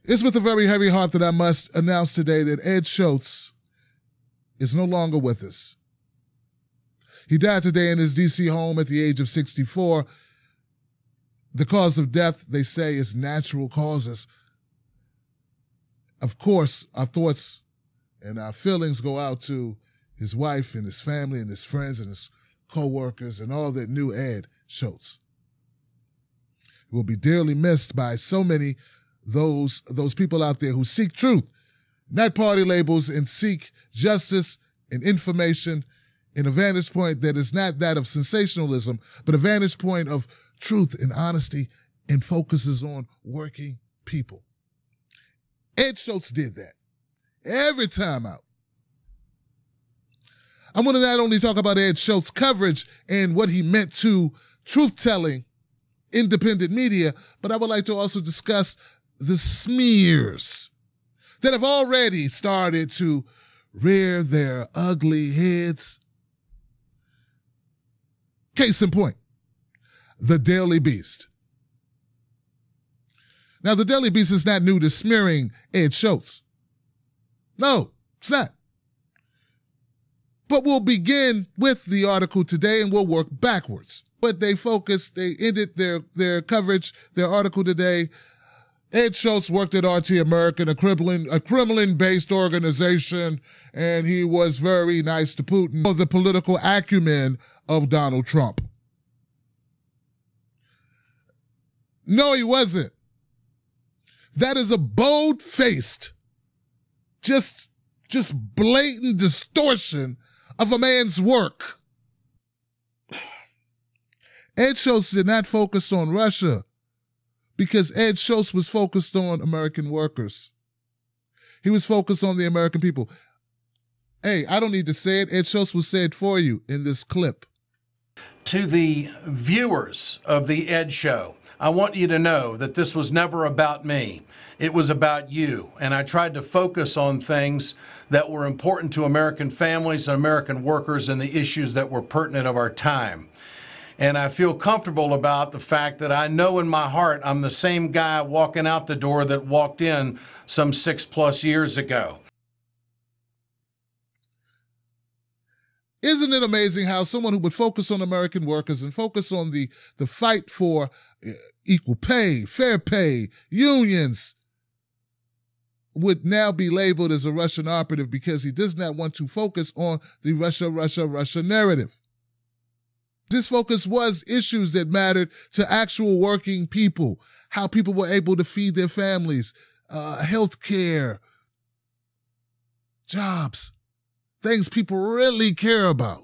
It's with a very heavy heart that I must announce today that Ed Schultz is no longer with us. He died today in his D.C. home at the age of 64. The cause of death, they say, is natural causes. Of course, our thoughts and our feelings go out to his wife and his family and his friends and his co-workers and all that knew Ed Schultz. He will be dearly missed by so many those people out there who seek truth, not party labels, and seek justice and information in a vantage point that is not that of sensationalism, but a vantage point of truth and honesty and focuses on working people. Ed Schultz did that every time out. I want to not only talk about Ed Schultz's coverage and what he meant to truth-telling independent media, but I would like to also discuss the smears that have already started to rear their ugly heads. Case in point, the Daily Beast. Now, the Daily Beast is not new to smearing Ed Schultz. No, it's not. But we'll begin with the article today and we'll work backwards. But they ended their coverage, their article today. Ed Schultz worked at RT American, a Kremlin-based organization, and he was very nice to Putin for the political acumen of Donald Trump. No, he wasn't. That is a bold-faced, just blatant distortion of a man's work. Ed Schultz did not focus on Russia because Ed Schultz was focused on American workers. He was focused on the American people. Hey, I don't need to say it. Ed Schultz will say it for you in this clip. To the viewers of the Ed Show, I want you to know that this was never about me. It was about you. And I tried to focus on things that were important to American families and American workers and the issues that were pertinent of our time. And I feel comfortable about the fact that I know in my heart I'm the same guy walking out the door that walked in some 6+ years ago. Isn't it amazing how someone who would focus on American workers and focus on the fight for equal pay, fair pay, unions, would now be labeled as a Russian operative because he does not want to focus on the Russia narrative. This focus was issues that mattered to actual working people, how people were able to feed their families, health care, jobs, things people really care about.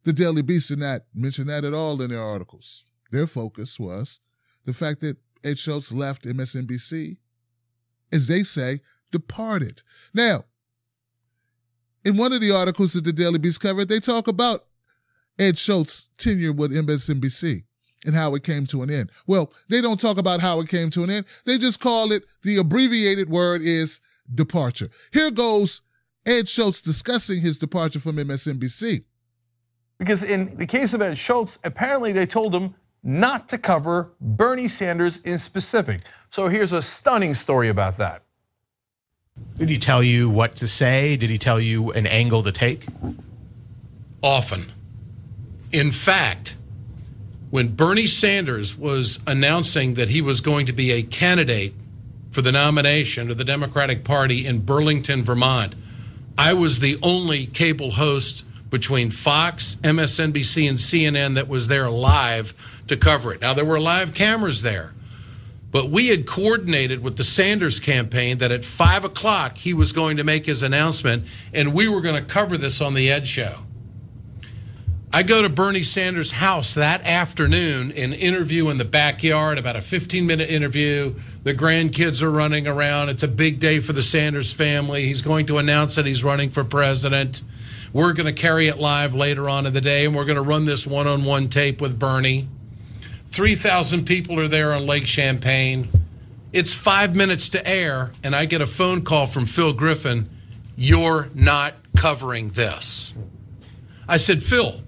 The Daily Beast did not mention that at all in their articles. Their focus was the fact that Ed Schultz left MSNBC, as they say, departed. Now, in one of the articles that the Daily Beast covered, they talk about Ed Schultz's tenure with MSNBC and how it came to an end. Well, they don't talk about how it came to an end. They just call it, the abbreviated word is departure. Here goes Ed Schultz discussing his departure from MSNBC. Because in the case of Ed Schultz, apparently they told him not to cover Bernie Sanders in specific. So here's a stunning story about that. Did he tell you what to say? Did he tell you an angle to take? Often. In fact, when Bernie Sanders was announcing that he was going to be a candidate for the nomination of the Democratic Party in Burlington, Vermont, I was the only cable host between Fox, MSNBC, and CNN that was there live to cover it. Now, there were live cameras there, but we had coordinated with the Sanders campaign that at 5 o'clock he was going to make his announcement, and we were going to cover this on the Ed Show. I go to Bernie Sanders' house that afternoon and interview in the backyard, about a 15-minute interview. The grandkids are running around. It's a big day for the Sanders family. He's going to announce that he's running for president. We're going to carry it live later on in the day, and we're going to run this one-on-one tape with Bernie. 3,000 people are there on Lake Champlain. It's 5 minutes to air, and I get a phone call from Phil Griffin. You're not covering this. I said, Phil,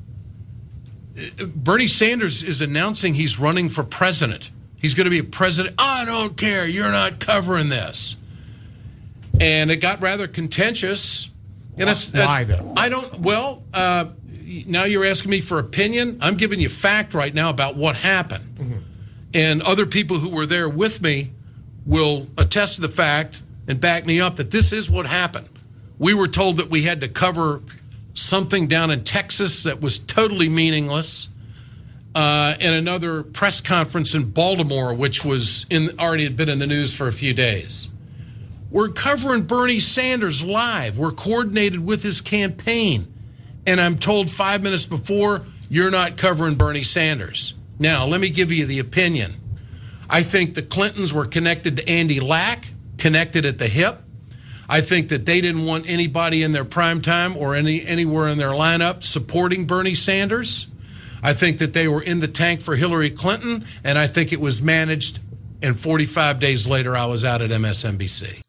Bernie Sanders is announcing he's running for president. He's going to be a president. I don't care. You're not covering this. And it got rather contentious. And Why though? I don't, well, now you're asking me for opinion. I'm giving you fact right now about what happened. Mm-hmm. And other people who were there with me will attest to the fact and back me up that this is what happened. We were told that we had to cover something down in Texas that was totally meaningless, and another press conference in Baltimore, which was already had been in the news for a few days. We're covering Bernie Sanders live. We're coordinated with his campaign. And I'm told 5 minutes before, you're not covering Bernie Sanders. Now, let me give you the opinion. I think the Clintons were connected to Andy Lack, connected at the hip. I think that they didn't want anybody in their prime time or anywhere in their lineup supporting Bernie Sanders. I think that they were in the tank for Hillary Clinton, and I think it was managed. And 45 days later, I was out at MSNBC.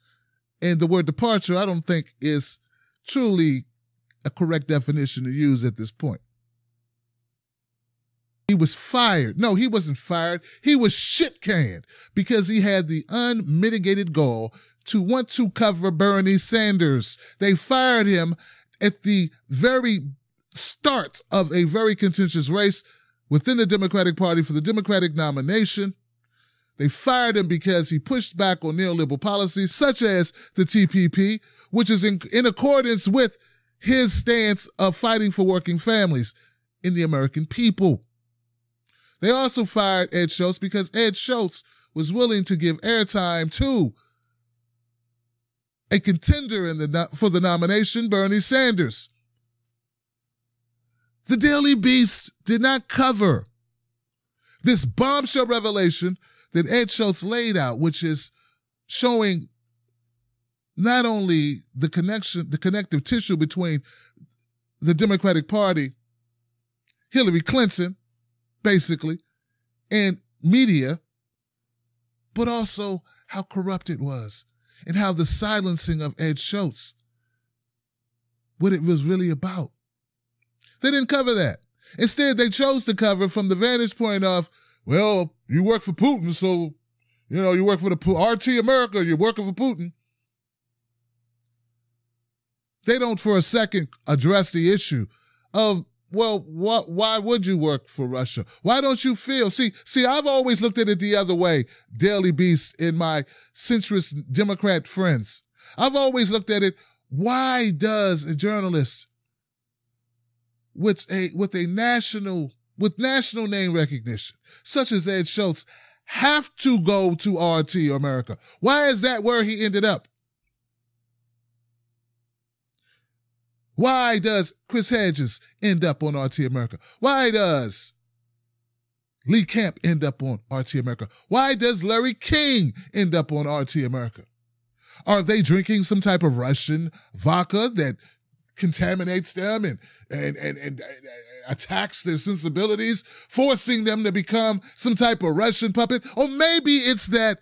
And the word departure, I don't think is truly a correct definition to use at this point. He was fired. No, he wasn't fired. He was shit-canned because he had the unmitigated goal to want to cover Bernie Sanders. They fired him at the very start of a very contentious race within the Democratic Party for the Democratic nomination. They fired him because he pushed back on neoliberal policies such as the TPP, which is in accordance with his stance of fighting for working families in the American people. They also fired Ed Schultz because Ed Schultz was willing to give airtime to a contender for the nomination, Bernie Sanders. The Daily Beast did not cover this bombshell revelation that Ed Schultz laid out, which is showing not only the connective tissue between the Democratic Party, Hillary Clinton, basically, and media, but also how corrupt it was and how the silencing of Ed Schultz, what it was really about. They didn't cover that. Instead, they chose to cover from the vantage point of, well, you work for Putin, so, you work for the RT America, you're working for Putin. They don't for a second address the issue of, well, why would you work for Russia? Why don't you feel? See, I've always looked at it the other way, Daily Beast and my centrist Democrat friends. I've always looked at it, why does a journalist with national name recognition, such as Ed Schultz, have to go to RT America? Why is that where he ended up? Why does Chris Hedges end up on RT America? Why does Lee Camp end up on RT America? Why does Larry King end up on RT America? Are they drinking some type of Russian vodka that contaminates them and attacks their sensibilities, forcing them to become some type of Russian puppet? Or maybe it's that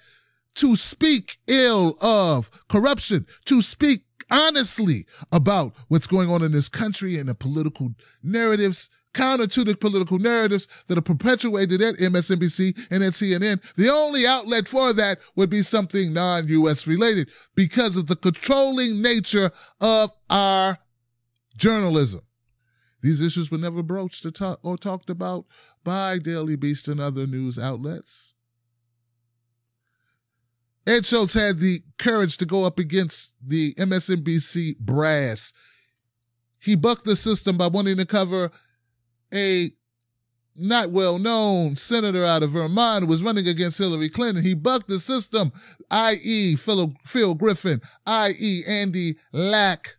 to speak ill of corruption, to speak honestly about what's going on in this country and the political narratives, counter to the political narratives that are perpetuated at MSNBC and at CNN. The only outlet for that would be something non-U.S. related because of the controlling nature of our journalism. These issues were never broached or talked about by Daily Beast and other news outlets. Ed Schultz had the courage to go up against the MSNBC brass. He bucked the system by wanting to cover a not well-known senator out of Vermont who was running against Hillary Clinton. He bucked the system, i.e. Phil Griffin, i.e. Andy Lack,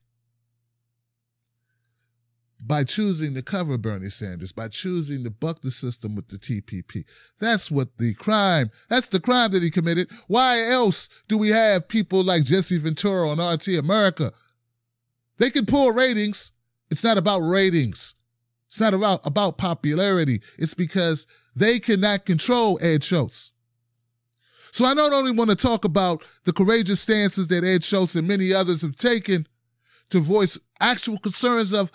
by choosing to cover Bernie Sanders, by choosing to buck the system with the TPP. That's the crime that he committed. Why else do we have people like Jesse Ventura on RT America? They can pull ratings. It's not about ratings. It's not about popularity. It's because they cannot control Ed Schultz. So I not only want to talk about the courageous stances that Ed Schultz and many others have taken to voice actual concerns of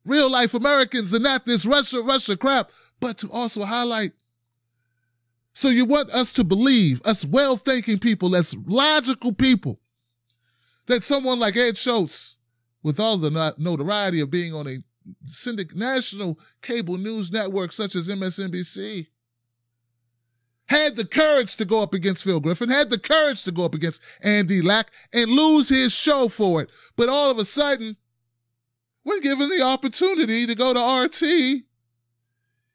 real life Americans and not this Russia crap, but to also highlight. So you want us to believe, us well-thinking people, us logical people, that someone like Ed Schultz, with all the notoriety of being on a national cable news network such as MSNBC, had the courage to go up against Phil Griffin, had the courage to go up against Andy Lack and lose his show for it. But all of a sudden, when given the opportunity to go to RT,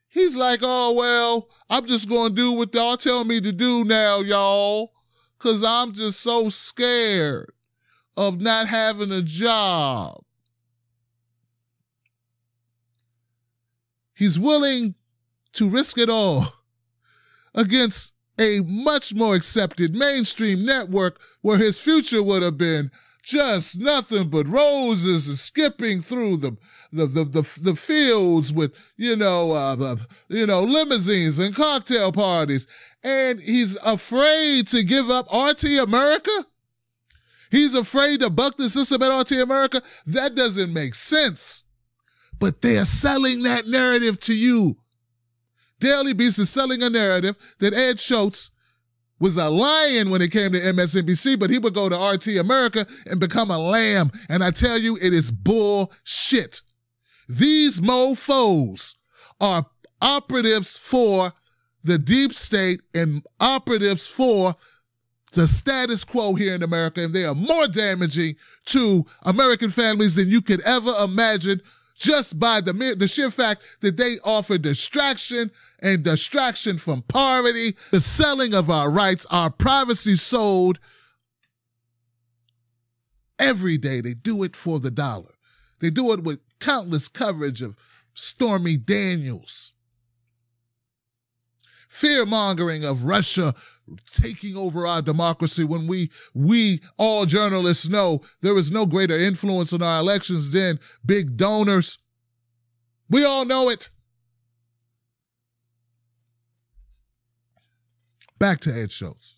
he's like, oh, well, I'm just going to do what y'all tell me to do now, y'all, because I'm just so scared of not having a job. He's willing to risk it all against a much more accepted mainstream network where his future would have been just nothing but roses and skipping through the fields with, limousines and cocktail parties. And he's afraid to give up RT America? He's afraid to buck the system at RT America? That doesn't make sense. But they're selling that narrative to you. Daily Beast is selling a narrative that Ed Schultz was a lion when it came to MSNBC, but he would go to RT America and become a lamb. And I tell you, it is bullshit. These mofos are operatives for the deep state and operatives for the status quo here in America, and they are more damaging to American families than you could ever imagine, just by the sheer fact that they offer distraction from poverty, the selling of our rights, our privacy sold every day. They do it for the dollar. They do it with countless coverage of Stormy Daniels. Fear-mongering of Russia taking over our democracy when we all journalists know there is no greater influence on our elections than big donors. We all know it. Back to Ed Schultz.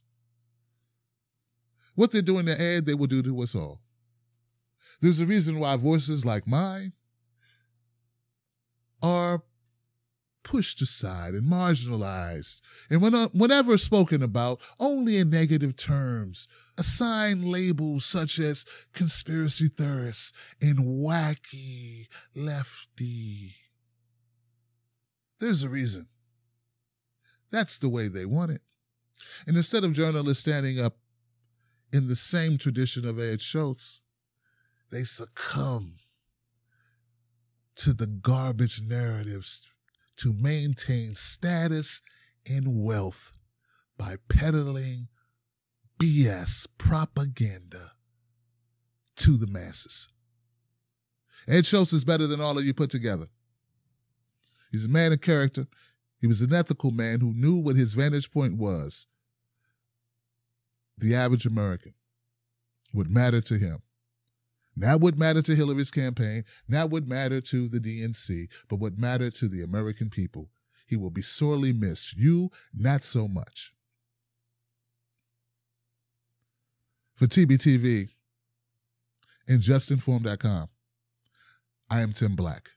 What they're doing to Ed, they will do to us all. There's a reason why voices like mine are pushed aside and marginalized, and whenever spoken about, only in negative terms, assigned labels such as conspiracy theorists and wacky lefty. There's a reason. That's the way they want it. And instead of journalists standing up in the same tradition of Ed Schultz, they succumb to the garbage narratives to maintain status and wealth by peddling BS propaganda to the masses. Ed Schultz is better than all of you put together. He's a man of character. He was an ethical man who knew what his vantage point was. The average American would matter to him. Not what mattered to Hillary's campaign, not what mattered to the DNC, but what mattered to the American people. He will be sorely missed. You, not so much. For TBTV and justinform.com, I am Tim Black.